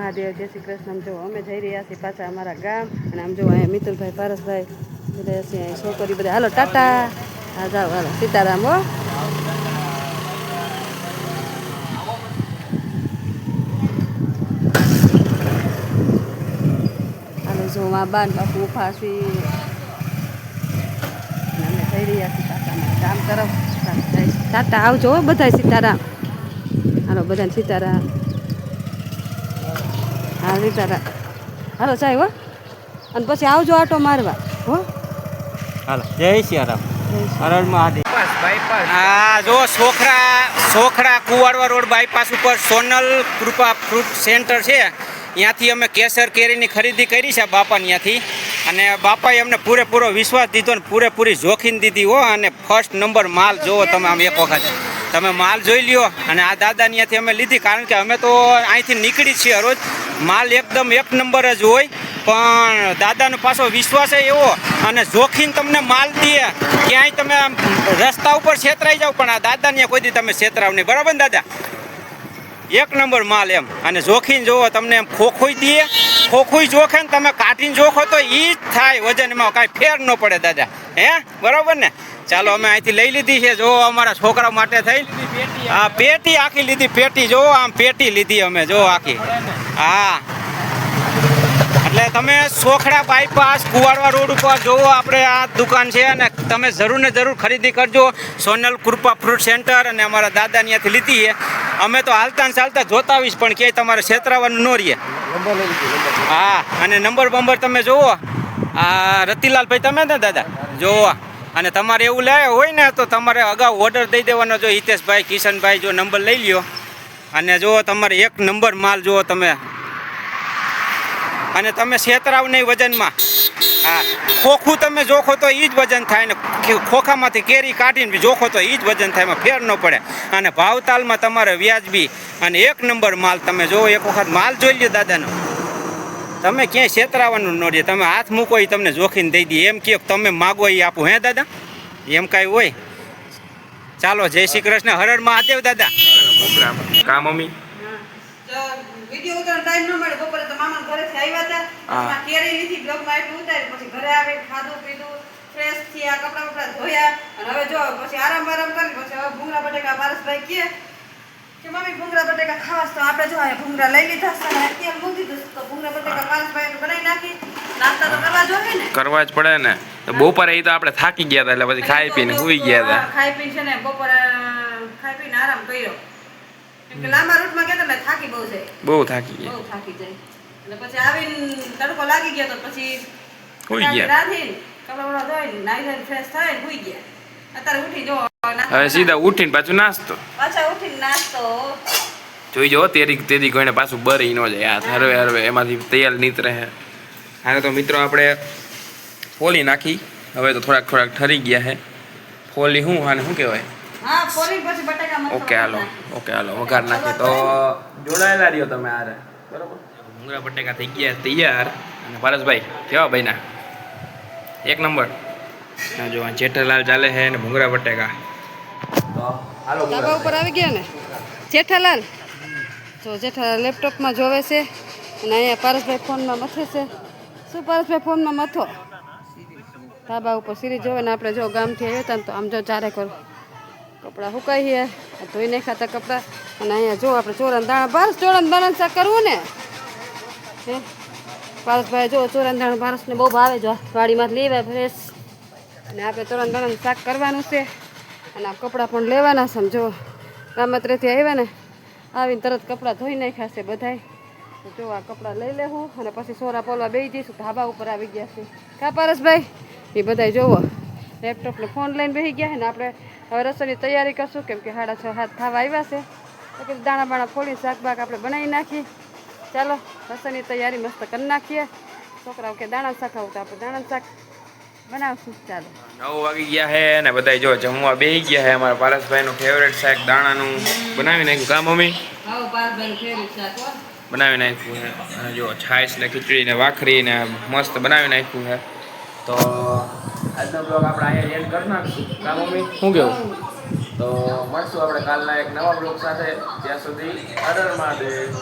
મહાદેવ, જય શ્રી કૃષ્ણ. જો અમે જઈ રહ્યા છીએ પાછા અમારા ગામ. અને આમ જો અહીંયા મિતુલભાઈ, પારસભાઈ બધા છે, અહીં છોકરી બધા. હાલો ટાટા. હા જાઓ, હાલો સીતારામ. હો હાલો જો આ બાન બાપુ ઉભા છીએ. અમે જઈ રહ્યા છીએ પાછા અમારા ગામ તરફ. ટાટા આવજો બધા. સીતારામ. હાલો બધાને સીતારામ. હા સીતારામ. હાલો સાહેબ. હો અને પછી આવજો આટો મારવા. હો હાલો જય સિયારામ. હરણ મહાદેવ. હા જો સોખરા કુવાડવા રોડ બાયપાસ ઉપર સોનલ કૃપા ફ્રૂટ સેન્ટર છે. ત્યાંથી અમે કેસર કેરીની ખરીદી કરી છે બાપા ત્યાંથી. અને બાપાએ અમને પૂરેપૂરો વિશ્વાસ દીધો ને પૂરેપૂરી જોખીમ દીધી હો. અને ફર્સ્ટ નંબર માલ જોવો તમે આમ એક વખત તમે માલ જોઈ લ્યો. અને આ દાદા ત્યાંથી અમે લીધી, કારણ કે અમે તો અહીંથી નીકળી છીએ રોજ. માલ એકદમ એક નંબર જ હોય, પણ દાદાનો પાછો વિશ્વાસ એવો અને જોખીમ તમને માલ દે. ક્યાંય તમે રસ્તા ઉપર છેતરાઈ જાઓ, પણ આ દાદાને કોઈ દી તમે છેતરાવ નહીં. બરાબર ને દાદા? એક નંબર માલ એમ. અને જોખીને જોવો તમને એમ ખોખુઈ દે. ખોખુઈ જોખે ને તમે કાઢીને જોખો તો એ જ થાય. વજનમાં કાંઈ ફેર ન પડે દાદા. હે બરાબર ને? ચાલો અમે અહીંથી લઈ લીધી છે. જો અમારા છોકરા માટે થઈ આ પેટી આખી લીધી. પેટી જો આમ પેટી લીધી અમે જો આખી. હા એટલે તમે સોખડા બાયપાસ કુવાડવા રોડ ઉપર જોવો આપણે આ દુકાન છે. અને તમે જરૂર ને જરૂર ખરીદી કરજો. સોનલ કૃપા ફ્રૂટ સેન્ટર. અને અમારા દાદા ત્યાંથી લીધી છે. અમે તો હાલતા ને ચાલતા જોતા આવીશ, પણ ક્યાંય તમારે છેતરાવાનું ન રહીએ. હા અને નંબર બંબર તમે જોવો. આ રતિલાલભાઈ તમે ને દાદા જોવો. અને તમારે એવું લે હોય ને તો તમારે અગાઉ ઓર્ડર દઈ દેવાનો. જો હિતેશભાઈ, કિશનભાઈ જો નંબર લઈ લ્યો. અને જો તમારે એક નંબર માલ જુઓ તમે. અને તમે છેતરાવ નહીં વજનમાં. હા ખોખું તમે જોખો તો એ જ વજન થાય ને ખોખામાંથી કેરી કાઢીને જોખો તો એ જ વજન થાય. એમાં ફેર ન પડે. અને ભાવતાલમાં તમારે વ્યાજબી અને એક નંબર માલ તમે જોવો. એક વખત માલ જોઈ લ્યો દાદાનો. તમે ક્યાંય છેતરાવાનું ન રહે. તમે હાથ મૂકો એ તમને જોખીને દઈ દઈએ. એમ કહો તમે માગો એ આપો. હે દાદા? એમ કાંઈ હોય? ચાલો જય શ્રી કૃષ્ણ. હર મહાદેવ દાદા. કા મમ્મી વિડિયો ઉતારવાનો ટાઈમ ન મળે. બપોરે તો મામા ઘરેથી આવ્યા હતા. કેરી લીધી, બ્લોગમાં એટલું ઉતારી. પછી ઘરે આવી ખાધું પીધું, ફ્રેશ થયા, કપડા ધોયા. અને હવે જો પછી આરામ કરી પછી હવે ભૂંગળા બટેકા પારસભાઈ કે મમ્મી ભૂંગળા બટેકા ખાવા. તો આપણે જો ભૂંગળા લઈ લીધા છે અને તેલ મૂકી દીધું. તો ભૂંગળા બટેકા પારસભાઈ બનાવી નાખી. નાસ્તા તો કરવા જોઈએ ને, કરવા જ પડે ને. બપોરે એ તો આપણે થાકી ગયા હતા, એટલે પછી ખાઈ પીને સુઈ ગયા હતા. ખાઈ પી છે ને બપોરે ખાઈ પીને આરામ કર્યો. કે લાંબા રૂટમાં ગયા ને થાકી બહુ જાય. બહુ થાકી ગયા. બહુ થાકી જાય. એટલે પછી આવીને તડકો લાગી ગયો તો પછી સુઈ ગયા. રાધીને કપડા ધોઈને નાઈ ધોઈને ફ્રેશ થઈને સુઈ ગયા. અત્યારે ઉઠી જો હવે સીધા ઉઠીને પાછું નાસ્તો. પાછા ઉઠીને નાસ્તો જોઈ જો તેરી કોઈને પાછું બરી ન જાય. આ હરવે હરવે એમાંથી તૈયાર નીતરે હે. હારે તો મિત્રો આપણે ફોલી નાખી. હવે તો થોડાક ઠરી ગયા હે. ફોલી શું આને શું કહેવાય? હા ફોલી પછી બટાકા મસાલો. ઓકે હાલો વઘાર નાખી. તો જોડાયેલા રહ્યો તમે આરે. બરોબર. ભૂંગળા બટેકા થઈ ગયા તૈયાર. અને પારસભાઈ કેવા ભાઈના? એક નંબર. જો આ જેઠાલાલ ચાલે છે ને ભૂંગળા બટેકા. તો હાલો ધાબા ઉપર આવી ગયા ને જેઠાલાલ. જો જેઠાલાલ લેપટોપમાં જોવે છે અને અહીંયા પારસભાઈ ફોનમાં મથે છે. શું પારસભાઈ ફોનમાં મથો? ધાબા ઉપર સિરીઝ જોવે ને. આપણે જો ગામથી આવ્યા હતા ને તો આમ જો ચારે કર કપડાં સુકાઈએ. ધોઈ નાખાતા કપડાં. અને અહીંયા જો આપણે ચોરાના દાણા બારસ ચોરાના દાણા શાક કરવું ને. હે પારસભાઈ જો ચોરાના દાણા બારસને બહુ ભાવે. જો વાડીમાંથી લેવા ફ્રેશ. અને આપણે ચોરાના દાણાનું શાક કરવાનું છે. અને આ કપડાં પણ લેવાના છે. જો ગામત્રેથી આવ્યા ને આવીને તરત કપડાં ધોઈ નાખ્યા છે બધાય. તો જો આ કપડાં લઈ લેવું અને પછી સોરા પોલવા બેસી જઈશું. ધાબા ઉપર આવી ગયા છે. કા પારસભાઈ? એ બધાય જોવો લેપટોપને ફોન લઈને બેસી ગયા છે ને. આપણે હવે રસોઈની તૈયારી કરશું, કેમ કે 6:30 થવા આવ્યા છે. તો કે દાણા બાણા ફોડી શાકબાક આપણે બનાવી નાખીએ. ચાલો રસોઈની તૈયારી મસ્ત કરી નાખીએ. છોકરાઓ કે દાણા શાક આવું તો આપણે દાણા શાક બનાવશું. ચાલો 9 વાગી ગયા છે ને બધા જો જમવા બેસી ગયા છે. અમારા પારસભાઈનું ફેવરેટ શાક દાણાનું બનાવી નાખ્યું. કા મમ્મી? આવો પારસભાઈનું ફેવરેટ શાક હો. બનાવી નાખ્યું છે. અને જો છાશ ને ખીચડી ને વાખરી ને મસ્ત બનાવી નાખ્યું છે. તો આજનો બ્લોગ આપણે અહીંયા એન્ડ કરી નાખશું. કા મમ્મી શું કેવું? તો મળશું આપણે કાલના એક નવા બ્લોગ સાથે. ત્યાં સુધી હર હર મહાદેવ.